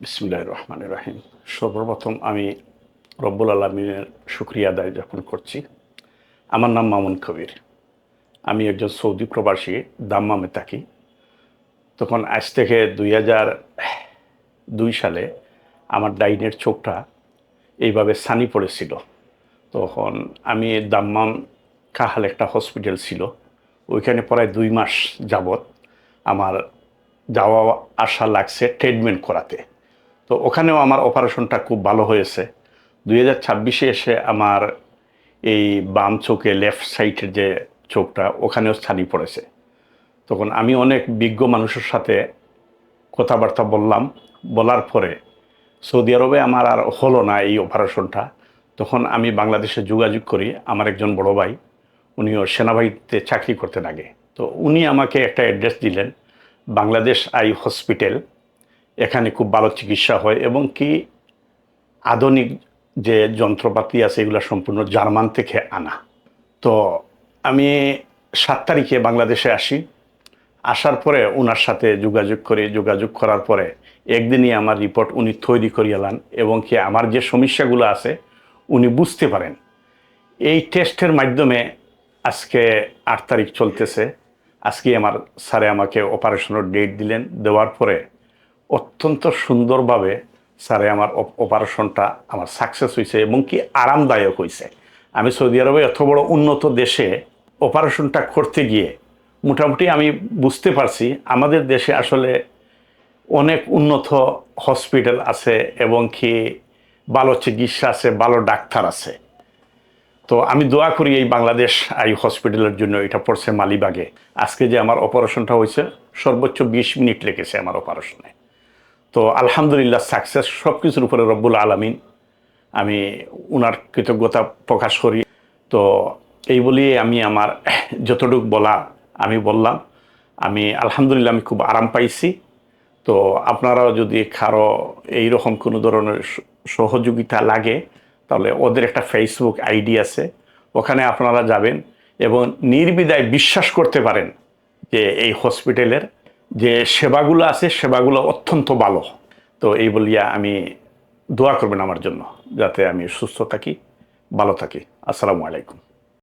বিসমিল্লাহির রহমানির রহিম। সর্বপ্রথম আমি রব্বুল আলামিনের শুকরিয়া আদায় জ্ঞাপন করছি। আমার নাম মামুন কবির। আমি একজন সৌদি প্রবাসী, দাম্মামে থাকি। তখন আজ থেকে ২০০২ সালে আমার ডাইনের চোখটা এইভাবে ছানি পড়েছিল। তখন আমি দাম্মাম কাহাল একটা হসপিটাল ছিল, ওইখানে প্রায় ২ মাস যাবৎ আমার যাওয়া আসা লাগছে ট্রিটমেন্ট করাতে। তো ওখানেও আমার অপারেশনটা খুব ভালো হয়েছে। ২০২৬-এ এসে আমার এই বাম চোখে লেফট সাইডের যে চোখটা ওখানেও ছানি পড়েছে। তখন আমি অনেক বিজ্ঞ মানুষের সাথে কথাবার্তা বললাম। বলার পরে সৌদি আরবে আমার আর হলো না এই অপারেশনটা। তখন আমি বাংলাদেশে যোগাযোগ করি। আমার একজন বড় ভাই, উনিও সেনাবাহিনীতে চাকরি করতেন আগে। তো উনি আমাকে একটা অ্যাড্রেস দিলেন, বাংলাদেশ আই হসপিটাল। এখানে খুব ভালো চিকিৎসা হয় এবং কি আধুনিক যে যন্ত্রপাতি আছে এগুলো সম্পূর্ণ জার্মান থেকে আনা। তো আমি ৭ তারিখে বাংলাদেশে আসি। আসার পরে ওনার সাথে যোগাযোগ করার পরে একদিনই আমার রিপোর্ট উনি তৈরি করিয়ালেন এবং কি আমার যে সমস্যাগুলো আছে উনি বুঝতে পারেন। এই টেস্টের মাধ্যমে আজকে ৮ তারিখ চলতেছে। আজকে আমার স্যারে আমাকে অপারেশনের ডেট দিলেন। দেওয়ার পরে অত্যন্ত সুন্দরভাবে স্যারে আমার অপারেশনটা আমার সাকসেস হয়েছে এবং কি আরামদায়ক হয়েছে। আমি সৌদি আরবে এত বড় উন্নত দেশে অপারেশনটা করতে গিয়ে মোটামুটি আমি বুঝতে পারছি আমাদের দেশে আসলে অনেক উন্নত হসপিটাল আছে এবং কি ভালো চিকিৎসা আছে, ভালো ডাক্তার আছে। তো আমি দোয়া করি এই বাংলাদেশ আই হসপিটালের জন্য। এটা পড়ছে মালিবাগে। আজকে যে আমার অপারেশনটা হয়েছে সর্বোচ্চ ২০ মিনিট লেগেছে আমার অপারেশনে। তো আলহামদুলিল্লাহ সাকসেস। সব কিছুর উপরে রব্বুল আলামিন, আমি উনার কৃতজ্ঞতা প্রকাশ করি। তো এই বলিয়ে আমি আমার যতটুকু বলা আমি বললাম। আমি আলহামদুলিল্লাহ আমি খুব আরাম পাইছি। তো আপনারাও যদি কারো এইরকম কোনো ধরনের সহযোগিতা লাগে তাহলে ওদের একটা ফেসবুক আইডি আছে, ওখানে আপনারা যাবেন এবং নির্দ্বিধায় বিশ্বাস করতে পারেন যে এই হসপিটালের যে সেবাগুলো আছে সেবাগুলো অত্যন্ত ভালো। তো এই বলিয়া আমি দোয়া করবেন আমার জন্য যাতে আমি সুস্থ থাকি, ভালো থাকি। আসসালামু আলাইকুম।